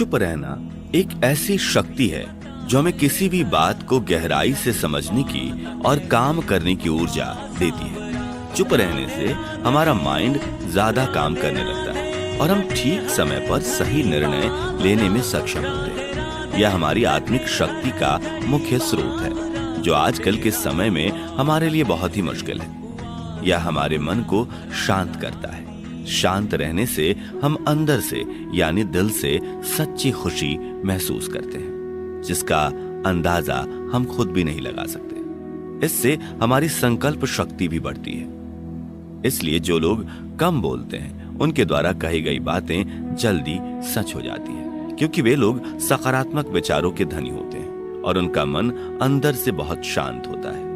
चुप रहना एक ऐसी शक्ति है जो हमें किसी भी बात को गहराई से समझने की और काम करने की ऊर्जा देती है। चुप रहने से हमारा माइंड ज्यादा काम करने लगता है और हम ठीक समय पर सही निर्णय लेने में सक्षम होते हैं। यह हमारी आत्मिक शक्ति का मुख्य स्रोत है जो आजकल के समय में हमारे लिए बहुत ही मुश्किल है। यह हमारे मन को शांत करता है। शांत रहने से हम अंदर से यानी दिल से सच्ची खुशी महसूस करते हैं जिसका अंदाजा हम खुद भी नहीं लगा सकते। इससे हमारी संकल्प शक्ति भी बढ़ती है। इसलिए जो लोग कम बोलते हैं उनके द्वारा कही गई बातें जल्दी सच हो जाती है, क्योंकि वे लोग सकारात्मक विचारों के धनी होते हैं और उनका मन अंदर से बहुत शांत होता है।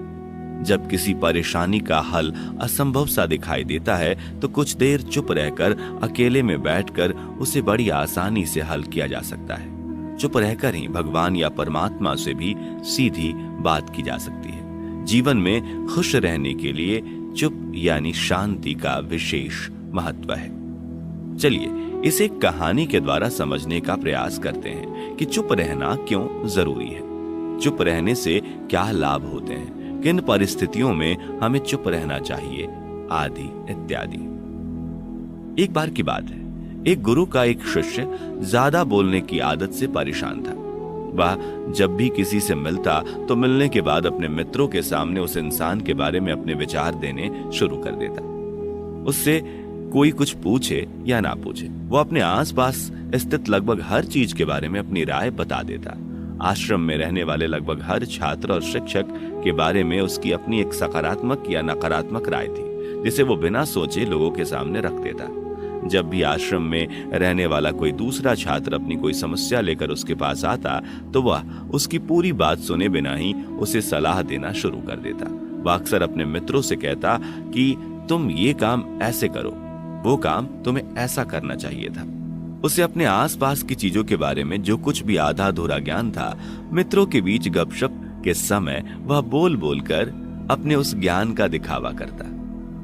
जब किसी परेशानी का हल असंभव सा दिखाई देता है तो कुछ देर चुप रहकर अकेले में बैठकर उसे बड़ी आसानी से हल किया जा सकता है। चुप रहकर ही भगवान या परमात्मा से भी सीधी बात की जा सकती है। जीवन में खुश रहने के लिए चुप यानी शांति का विशेष महत्व है। चलिए इसे कहानी के द्वारा समझने का प्रयास करते हैं कि चुप रहना क्यों जरूरी है, चुप रहने से क्या लाभ होते हैं, किन परिस्थितियों में हमें चुप रहना चाहिए आदि इत्यादि। एक बार की बात है, एक गुरु का एक शिष्य ज्यादा बोलने की आदत से परेशान था। वह जब भी किसी से मिलता तो मिलने के बाद अपने मित्रों के सामने उस इंसान के बारे में अपने विचार देने शुरू कर देता। उससे कोई कुछ पूछे या ना पूछे, वो अपने आसपास स्थित लगभग हर चीज के बारे में अपनी राय बता देता। आश्रम में रहने वाले लगभग हर छात्र और शिक्षक के बारे में उसकी अपनी एक सकारात्मक या नकारात्मक राय थी, जिसे वो बिना सोचे लोगों के सामने रख देता। जब भी आश्रम में रहने वाला कोई दूसरा छात्र अपनी कोई समस्या लेकर उसके पास आता तो वह उसकी पूरी बात सुने बिना ही उसे सलाह देना शुरू कर देता। वह अक्सर अपने मित्रों से कहता कि तुम ये काम ऐसे करो, वो काम तुम्हें ऐसा करना चाहिए था। उसे अपने आसपास की चीजों के बारे में जो कुछ भी आधा अधूरा ज्ञान था, मित्रों के बीच गपशप के समय वह बोल बोलकर अपने उस ज्ञान का दिखावा करता।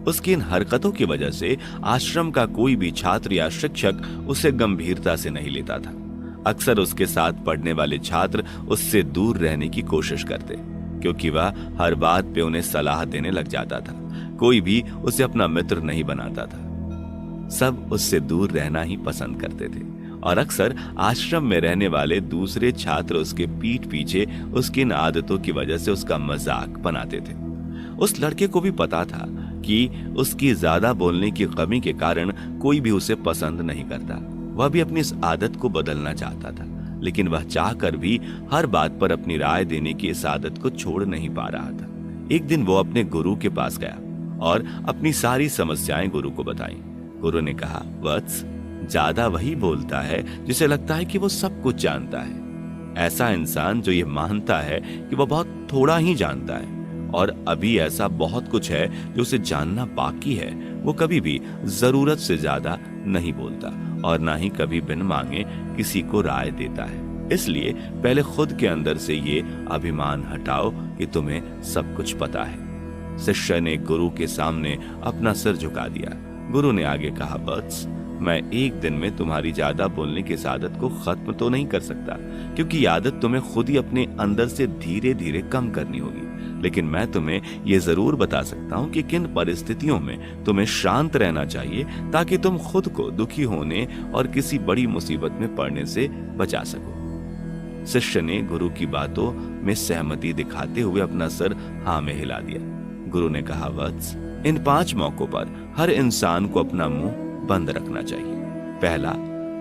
उसकी इन हरकतों की वजह से आश्रम का कोई भी छात्र या शिक्षक उसे गंभीरता से नहीं लेता था। अक्सर उसके साथ पढ़ने वाले छात्र उससे दूर रहने की कोशिश करते, क्योंकि वह हर बात पे उन्हें सलाह देने लग जाता था। कोई भी उसे अपना मित्र नहीं बनाता था। सब उससे दूर रहना ही पसंद करते थे और अक्सर आश्रम में रहने वाले दूसरे छात्र उसके पीठ पीछे उसकी इन आदतों की वजह से उसका मजाक बनाते थे। उस लड़के को भी पता था कि उसकी ज्यादा बोलने की कमी के कारण कोई भी उसे पसंद नहीं करता। वह भी अपनी इस आदत को बदलना चाहता था, लेकिन वह चाहकर भी हर बात पर अपनी राय देने की इस आदत को छोड़ नहीं पा रहा था। एक दिन वो अपने गुरु के पास गया और अपनी सारी समस्याएं गुरु को बताई। गुरु ने कहा, वत्स, ज्यादा वही बोलता है जिसे लगता है कि वो सब कुछ जानता है। ऐसा इंसान जो ये मानता है कि वह बहुत थोड़ा ही जानता है और अभी ऐसा बहुत कुछ है जो उसे जानना बाकी है, वो कभी भी जरूरत से ज्यादा नहीं बोलता और ना ही कभी बिन मांगे किसी को राय देता है। इसलिए पहले खुद के अंदर से ये अभिमान हटाओ कि तुम्हें सब कुछ पता है। शिष्य ने गुरु के सामने अपना सिर झुका दिया। गुरु ने आगे कहा, वत्स, मैं एक दिन में तुम्हारी ज्यादा बोलने की इस आदत को खत्म तो नहीं कर सकता, क्योंकि ये आदत तुम्हें खुद ही अपने अंदर से धीरे धीरे कम करनी होगी। लेकिन मैं तुम्हें ये जरूर बता सकता हूँ कि किन परिस्थितियों में तुम्हें शांत रहना चाहिए ताकि तुम खुद को दुखी होने और किसी बड़ी मुसीबत में पड़ने से बचा सको। शिष्य ने गुरु की बातों में सहमति दिखाते हुए अपना सिर हाँ में हिला दिया। गुरु ने कहा, वत्स, इन 5 मौकों पर हर इंसान को अपना मुंह बंद रखना चाहिए। पहला,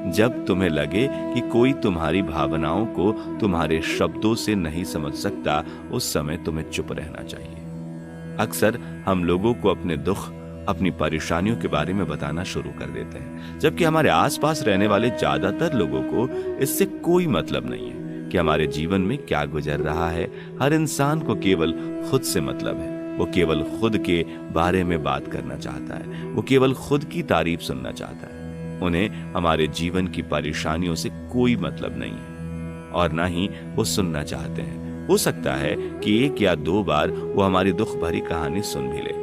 जब तुम्हें लगे कि कोई तुम्हारी भावनाओं को तुम्हारे शब्दों से नहीं समझ सकता, उस समय तुम्हें चुप रहना चाहिए। अक्सर हम लोगों को अपने दुख, अपनी परेशानियों के बारे में बताना शुरू कर देते हैं, जबकि हमारे आसपास रहने वाले ज्यादातर लोगों को इससे कोई मतलब नहीं है कि हमारे जीवन में क्या गुजर रहा है। हर इंसान को केवल खुद से मतलब है। वो केवल खुद के बारे में बात करना चाहता है। वो केवल खुद की तारीफ सुनना चाहता है। उन्हें हमारे जीवन की परेशानियों से कोई मतलब नहीं है और ना ही वो सुनना चाहते हैं। हो सकता है कि 1 या 2 बार वो हमारी दुख भरी कहानी सुन भी ले,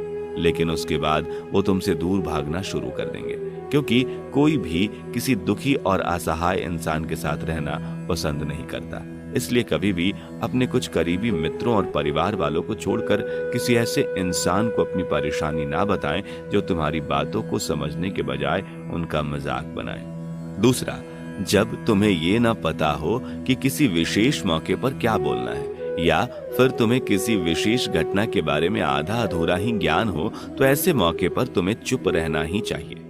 लेकिन उसके बाद वो तुमसे दूर भागना शुरू कर देंगे, क्योंकि कोई भी किसी दुखी और असहाय इंसान के साथ रहना पसंद नहीं करता। इसलिए कभी भी अपने कुछ करीबी मित्रों और परिवार वालों को छोड़कर किसी ऐसे इंसान को अपनी परेशानी ना बताएं जो तुम्हारी बातों को समझने के बजाय उनका मजाक बनाए। दूसरा, जब तुम्हें ये ना पता हो कि किसी विशेष मौके पर क्या बोलना है या फिर तुम्हें किसी विशेष घटना के बारे में आधा अधूरा ही ज्ञान हो, तो ऐसे मौके पर तुम्हें चुप रहना ही चाहिए।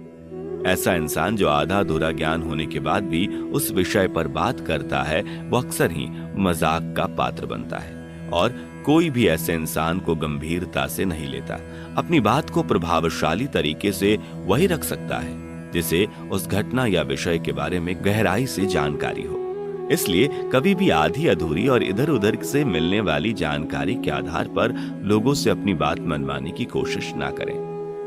ऐसा इंसान जो आधा अधूरा ज्ञान होने के बाद भी उस विषय पर बात करता है, वो अक्सर ही मजाक का पात्र बनता है और कोई भी ऐसे इंसान को गंभीरता से नहीं लेता। अपनी बात को प्रभावशाली तरीके से वही रख सकता है जिसे उस घटना या विषय के बारे में गहराई से जानकारी हो। इसलिए कभी भी आधी अधूरी और इधर उधर से मिलने वाली जानकारी के आधार पर लोगों से अपनी बात मनवाने की कोशिश ना करें।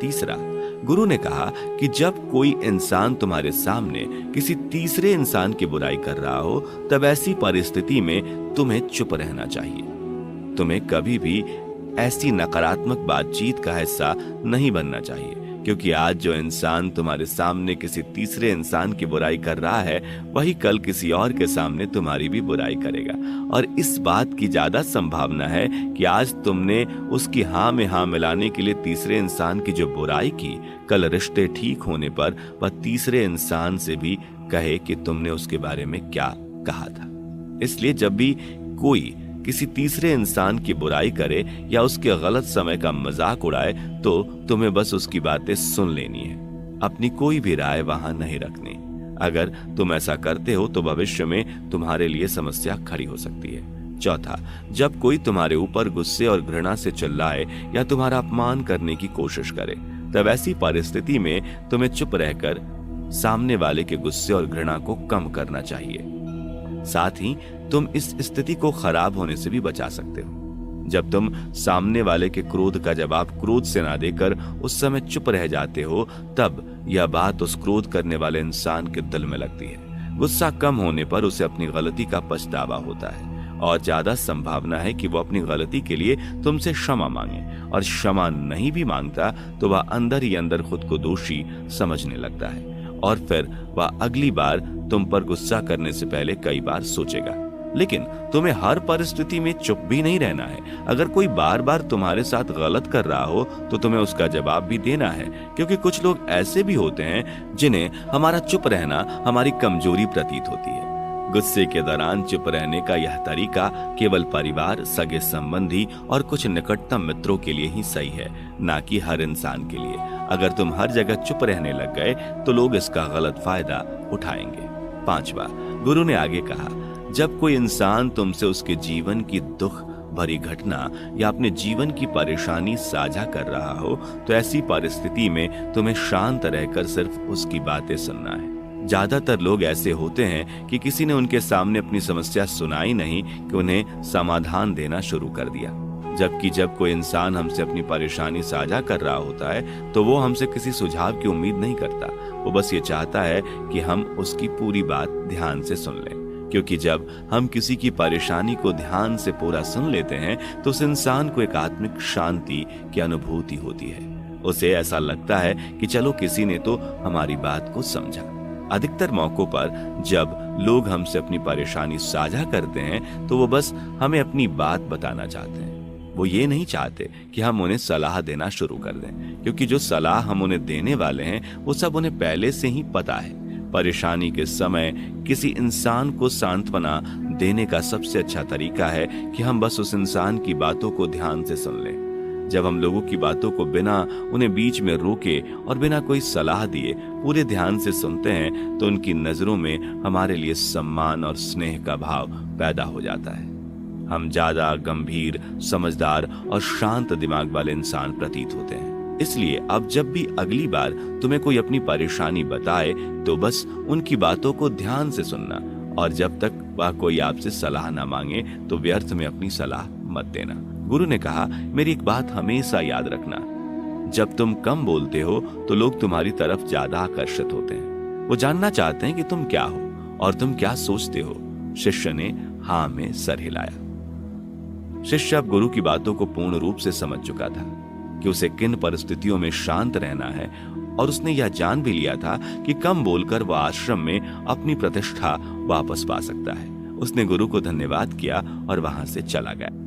तीसरा, गुरु ने कहा कि जब कोई इंसान तुम्हारे सामने किसी तीसरे इंसान की बुराई कर रहा हो, तब ऐसी परिस्थिति में तुम्हें चुप रहना चाहिए। तुम्हें कभी भी ऐसी नकारात्मक बातचीत का हिस्सा नहीं बनना चाहिए, क्योंकि आज जो इंसान तुम्हारे सामने किसी तीसरे इंसान की बुराई कर रहा है, वही कल किसी और के सामने तुम्हारी भी बुराई करेगा। और इस बात की ज्यादा संभावना है कि आज तुमने उसकी हाँ में हाँ मिलाने के लिए तीसरे इंसान की जो बुराई की, कल रिश्ते ठीक होने पर वह तीसरे इंसान से भी कहे कि तुमने उसके बारे में क्या कहा था। इसलिए जब भी कोई किसी तीसरे इंसान की बुराई करे या उसके गलत समय का मजाक उड़ाए, तो तुम्हें बस उसकी बातें सुन लेनी है, अपनी कोई भी राय वहां नहीं रखनी। अगर तुम ऐसा करते हो तो भविष्य में तुम्हारे लिए समस्या खड़ी हो सकती है। चौथा, जब कोई तुम्हारे ऊपर गुस्से और घृणा से चिल्लाए या तुम्हारा अपमान करने की कोशिश करे, तब ऐसी परिस्थिति में तुम्हें चुप रहकर सामने वाले के गुस्से और घृणा को कम करना चाहिए। साथ ही तुम इस स्थिति को खराब होने से भी बचा सकते हो। जब तुम सामने वाले के क्रोध का जवाब क्रोध से ना देकर उस समय चुप रह जाते हो, तब यह बात उस क्रोध करने वाले इंसान के दिल में लगती है। गुस्सा कम होने पर उसे अपनी गलती का पछतावा होता है और ज्यादा संभावना है कि वो अपनी गलती के लिए तुमसे क्षमा मांगे, और क्षमा नहीं भी मांगता तो वह अंदर ही अंदर खुद को दोषी समझने लगता है और फिर वह अगली बार तुम पर गुस्सा करने से पहले कई बार सोचेगा। लेकिन तुम्हें हर परिस्थिति में चुप भी नहीं रहना है। अगर कोई बार बार तुम्हारे साथ गलत कर रहा हो तो तुम्हें उसका जवाब भी देना है, क्योंकि कुछ लोग ऐसे भी होते हैं जिन्हें हमारा चुप रहना हमारी कमजोरी प्रतीत होती है। गुस्से के दौरान चुप रहने का यह तरीका केवल परिवार, सगे संबंधी और कुछ निकटतम मित्रों के लिए ही सही है, ना कि हर इंसान के लिए। अगर तुम हर जगह चुप रहने लग गए तो लोग इसका गलत फायदा उठाएंगे। पांचवा, गुरु ने आगे कहा, जब कोई इंसान तुमसे उसके जीवन की दुख भरी घटना या अपने जीवन की परेशानी साझा कर रहा हो, तो ऐसी परिस्थिति में तुम्हें शांत रहकर सिर्फ उसकी बातें सुनना है। ज्यादातर लोग ऐसे होते हैं कि किसी ने उनके सामने अपनी समस्या सुनाई नहीं कि उन्हें समाधान देना शुरू कर दिया। जबकि जब कोई इंसान हमसे अपनी परेशानी साझा कर रहा होता है तो वो हमसे किसी सुझाव की उम्मीद नहीं करता। वो बस ये चाहता है कि हम उसकी पूरी बात ध्यान से सुन लें, क्योंकि जब हम किसी की परेशानी को ध्यान से पूरा सुन लेते हैं तो उस इंसान को एक आत्मिक शांति की अनुभूति होती है। उसे ऐसा लगता है कि चलो किसी ने तो हमारी बात को समझा। अधिकतर मौकों पर जब लोग हमसे अपनी परेशानी साझा करते हैं तो वो बस हमें अपनी बात बताना चाहते हैं। वो ये नहीं चाहते कि हम उन्हें सलाह देना शुरू कर दें, क्योंकि जो सलाह हम उन्हें देने वाले हैं वो सब उन्हें पहले से ही पता है। परेशानी के समय किसी इंसान को सांत्वना देने का सबसे अच्छा तरीका है कि हम बस उस इंसान की बातों को ध्यान से सुन लें। जब हम लोगों की बातों को बिना उन्हें बीच में रोके और बिना कोई सलाह दिए पूरे ध्यान से सुनते हैं तो उनकी नजरों में हमारे लिए सम्मान और स्नेह का भाव पैदा हो जाता है। हम ज्यादा गंभीर, समझदार और शांत दिमाग वाले इंसान प्रतीत होते हैं। इसलिए अब जब भी अगली बार तुम्हें कोई अपनी परेशानी बताए तो बस उनकी बातों को ध्यान से सुनना, और जब तक वह कोई आपसे सलाह ना मांगे तो व्यर्थ में अपनी सलाह मत देना। गुरु ने कहा, मेरी एक बात हमेशा याद रखना, जब तुम कम बोलते हो तो लोग तुम्हारी तरफ ज्यादा आकर्षित होते हैं। वो जानना चाहते हैं कि तुम क्या हो और तुम क्या सोचते हो। शिष्य ने हाँ में सर हिलाया। शिष्य अब गुरु की बातों को पूर्ण रूप से समझ चुका था कि उसे किन परिस्थितियों में शांत रहना है और उसने यह जान भी लिया था कि कम बोलकर वह आश्रम में अपनी प्रतिष्ठा वापस पा सकता है। उसने गुरु को धन्यवाद किया और वहां से चला गया।